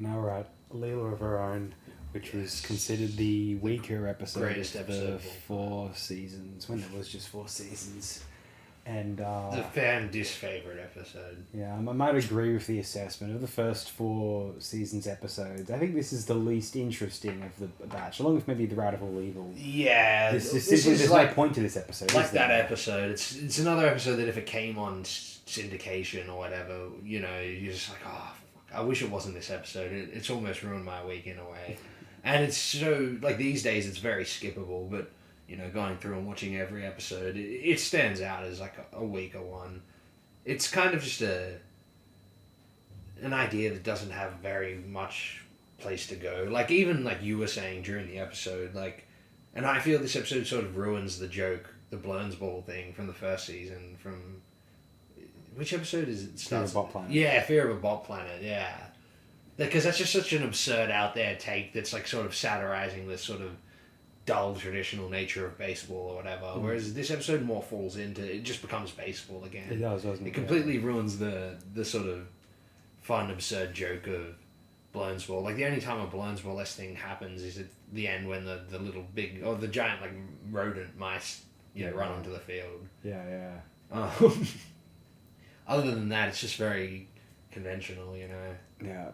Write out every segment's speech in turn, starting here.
Now we're at Leela of Verrone, which was considered the weaker episode Greatest of episode the of all 4 seasons, when there was just 4 seasons. And The fan disfavored episode. yeah, I might agree with the assessment of the first 4 seasons episodes. I think this is the least interesting of the batch, along with maybe the Route of All Evil. Yeah, There's no point to this episode. Like is there? that episode, it's another episode that if it came on syndication or whatever, you're just like, oh, fuck, I wish it wasn't this episode. It's almost ruined my week in a way. And it's so, like, these days it's very skippable, but, going through and watching every episode, it stands out as, like, a weaker one. It's kind of just an idea that doesn't have very much place to go. Like, even, like you were saying during the episode, like, and I feel this episode sort of ruins the joke, the Ball thing from the first season, from... Which episode is it? Fear of a Bot Planet. Yeah, Fear of a Bot Planet, yeah. Because that's just such an absurd out there take that's like sort of satirizing this sort of dull traditional nature of baseball or whatever. Whereas this episode more falls into, it just becomes baseball again. It does, doesn't it? It completely ruins the sort of fun, absurd joke of Ball. Like the only time a Ball-esque thing happens is at the end when the little big, or the giant like rodent mice, run onto the field. Yeah. Other than that, it's just very conventional, Yeah.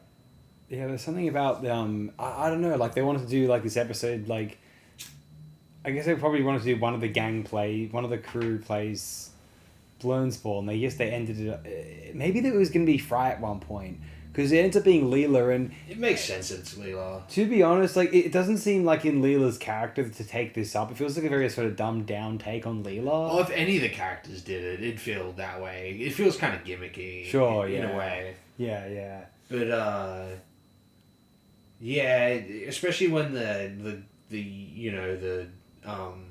Yeah, there's something about I don't know, like they wanted to do like this episode, like I guess they probably wanted to do one of the crew plays Ball, and they ended it maybe there was going to be Fry at one point, because it ends up being Leela, and it makes sense that it's Leela. To be honest, like it doesn't seem like in Leela's character to take this up. It feels like a very sort of dumbed down take on Leela. Oh, if any of the characters did it, it'd feel that way. It feels kind of gimmicky. Sure, in a way. Yeah. But yeah, especially when the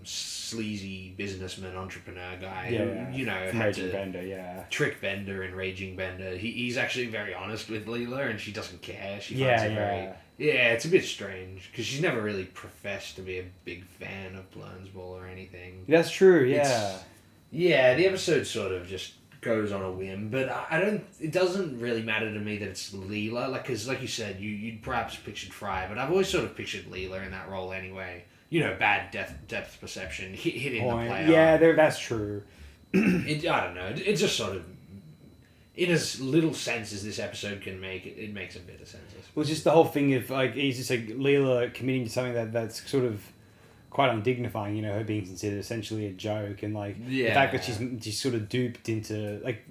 sleazy businessman entrepreneur guy who had Raging to Bender, trick Bender and Raging Bender. He's actually very honest with Leela, and she doesn't care. She Yeah, finds it very it's a bit strange because she's never really professed to be a big fan of Ball or anything. That's true. Yeah. The episode sort of just goes on a whim, but I don't. It doesn't really matter to me that it's Leela, because like you said, you'd perhaps pictured Fry, but I've always sort of pictured Leela in that role anyway. Bad depth perception, hitting the player. Yeah, that's true. I don't know. It just sort of, in as little sense as this episode can make, it makes a bit of sense. Well, just the whole thing of like he's just like Leela committing to something that's sort of quite undignifying, her being considered essentially a joke, and like the fact that she's sort of duped into like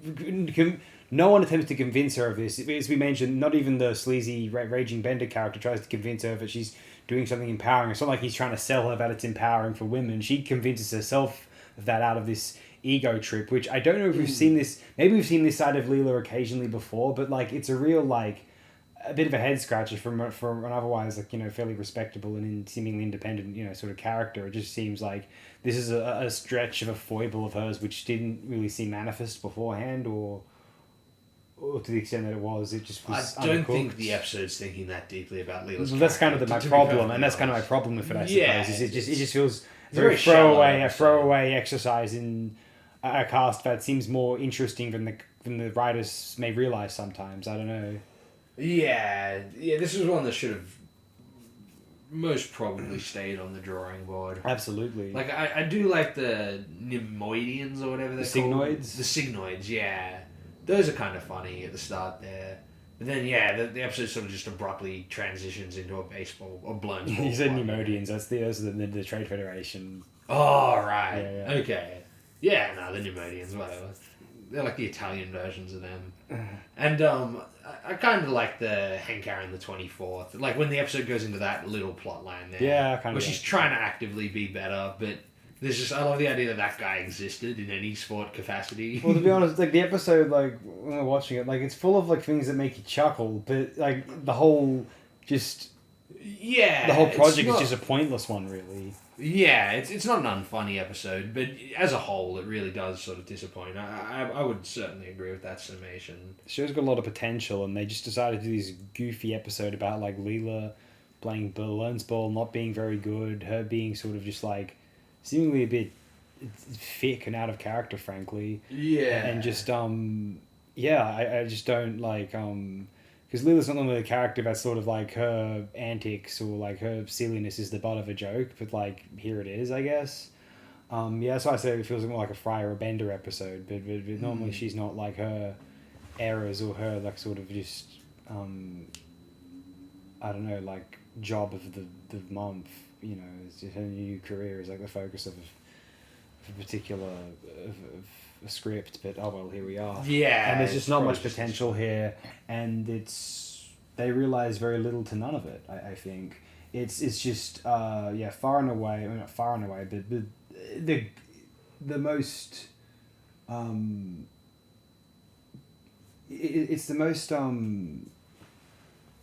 no one attempts to convince her of this. As we mentioned, not even the sleazy Raging Bender character tries to convince her that she's doing something empowering. It's not like he's trying to sell her that it's empowering for women. She convinces herself of that out of this ego trip, which I don't know if we've seen this. Maybe we've seen this side of Leela occasionally before, but like it's a real like a bit of a head scratcher for an otherwise like fairly respectable and seemingly independent sort of character. It just seems like this is a stretch of a foible of hers which didn't really seem manifest beforehand, or to the extent that it just was. I don't think the episode's thinking that deeply about Leela's character. That's kind of my problem, and that's kind of my problem with it. I suppose it just feels very throwaway exercise in a cast that seems more interesting than the writers may realize sometimes. I don't know. Yeah, this was one that should have most probably stayed on the drawing board. Absolutely. Like, I do like the Nemoidians or whatever they're called. Signoids? The Signoids, yeah. Those are kind of funny at the start there. But then, the episode sort of just abruptly transitions into a baseball, or blown ball. You said Nemoidians, those are the Trade Federation. Oh, right. Yeah. Okay. Yeah, no, the Nemoidians, whatever. They're like the Italian versions of them. And I kind of like the Hank Aaron the 24th. Like when the episode goes into that little plot line there. Yeah, kind of. Where she's trying to actively be better, but I love the idea that guy existed in any sport capacity. Well, to be honest, like the episode, like when we're watching it, like it's full of like things that make you chuckle, but like the whole project is just a pointless one, really. Yeah, it's not an unfunny episode, but as a whole, it really does sort of disappoint. I would certainly agree with that summation. The show's got a lot of potential, and they just decided to do this goofy episode about like Leela playing Ball, not being very good, her being sort of just like seemingly a bit thick and out of character, frankly. Yeah. And just I just don't like because Leela's not normally a character that's sort of like her antics or like her silliness is the butt of a joke, but like here it is, I guess. Yeah, that's why I say it feels more like a Fry or a Bender episode, but normally she's not like her errors or her like sort of just I don't know, like job of the month, you know, it's just her new career is like the focus of a particular of a script, but oh well, here we are. Yeah, and there's just not much potential here, and they realize very little to none of it. I think it's just far and away. I mean, not far and away, but the most it's the most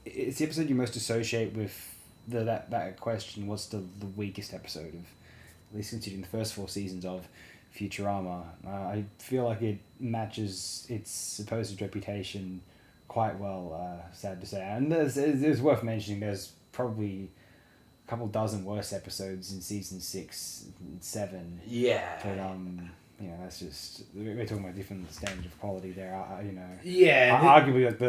it's the episode you most associate with that question. What's the weakest episode of, at least considering the first 4 seasons of Futurama? I feel like it matches its supposed reputation quite well, sad to say. And there's worth mentioning, there's probably a couple dozen worse episodes in season 6 and 7. Yeah. But, you know, that's just, we're talking about different standards of quality there, you know. Yeah. Arguably, like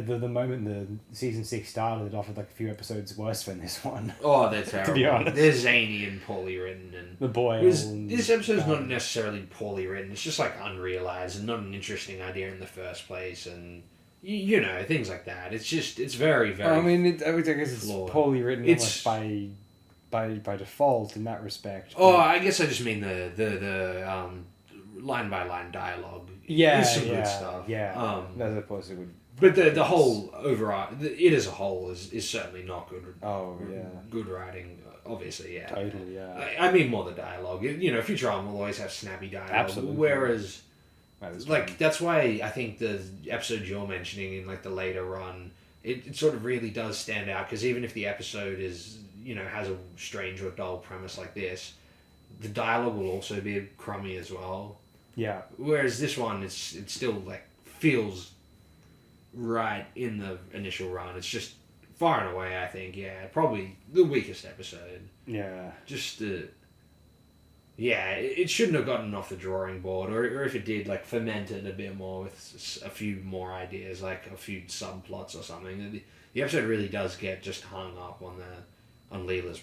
the moment the season 6 started, it offered like a few episodes worse than this one. Oh, they're terrible. To be honest. They're zany and poorly written. And the boy. This episode's not necessarily poorly written, it's just like unrealized and not an interesting idea in the first place, and you know, things like that. It's just, it's very, very I mean, I guess it's flawed. poorly written almost by default in that respect. Oh, I guess I just mean the line by line dialogue. Yeah, There's some good stuff. Yeah, as opposed to would. But the whole overall, it as a whole is certainly not good. Oh yeah, good writing, obviously. Yeah, totally. Yeah. I mean more the dialogue. You know, Futurama will always have snappy dialogue. Absolutely. Whereas, like that's why I think the episode you're mentioning in like the later run, it sort of really does stand out, because even if the episode is, you know, has a strange or dull premise like this, the dialogue will also be crummy as well. Yeah. Whereas this one, it still like feels right in the initial run. It's just far and away, I think, probably the weakest episode. Yeah. Just it shouldn't have gotten off the drawing board, or if it did, like fermented a bit more with a few more ideas, like a few subplots or something. The episode really does get just hung up on Leela's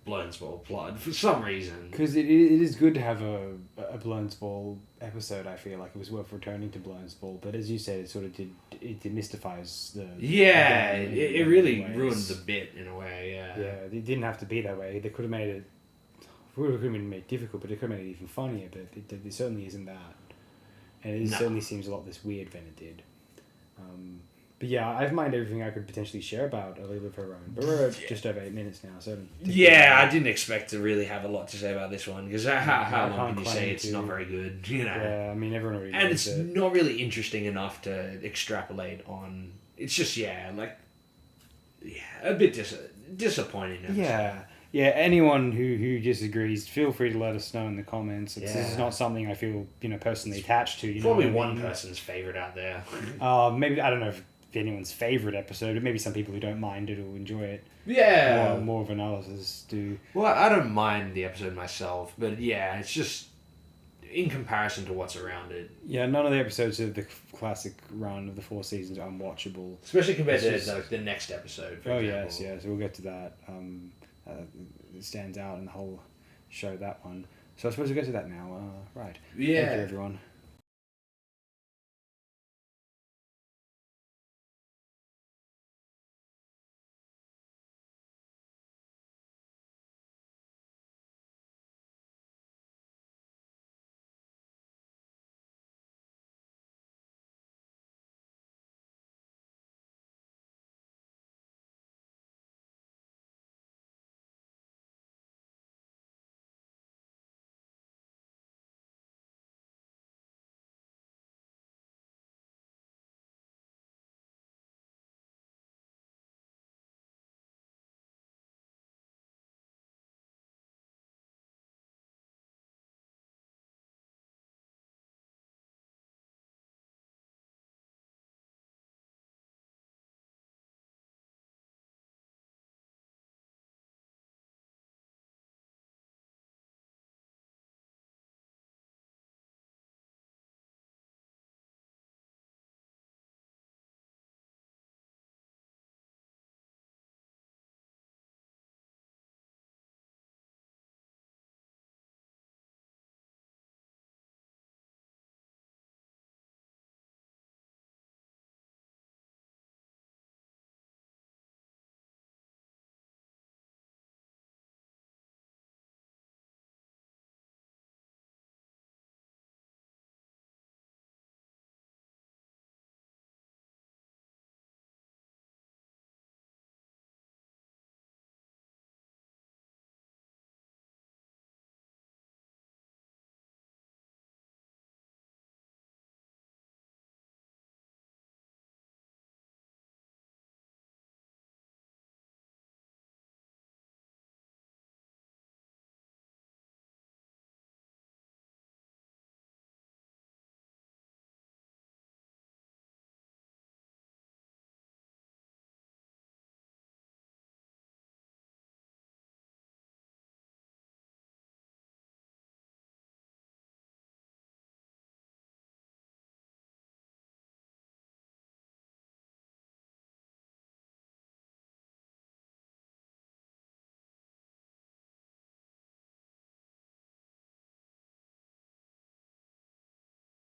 Bloonsball plot for some reason. Because it is good to have a Bloonsball episode. I feel like it was worth returning to Bloonsball, but as you said, it demystifies the. Yeah, it really ruined the bit in a way. Yeah. Yeah, it didn't have to be that way. They could have made it. It could have been made difficult, but it could have made it even funnier. But it certainly isn't that, and it certainly seems a lot less weird than it did. But yeah, I've mined everything I could potentially share about Leela Verrone. But we're at just over 8 minutes now, so... I didn't expect to really have a lot to say about this one, because how long can you say it's not very good, you know? Yeah, I mean, everyone already and it's not really interesting enough to extrapolate on... It's just, a bit disappointing. Yeah, anyone who disagrees, feel free to let us know in the comments. This is not something I feel, personally attached to. Probably one person's favourite out there. Maybe, I don't know if anyone's favourite episode, but maybe some people who don't mind it or enjoy it. Yeah. More of analysis do. Well, I don't mind the episode myself, but it's just in comparison to what's around it. Yeah, none of the episodes of the classic run of the 4 seasons are unwatchable. Especially compared to the next episode, for example. Yes, we'll get to that. It stands out in the whole show, that one. So I suppose we'll get to that now. Right. Yeah. Thank you, everyone.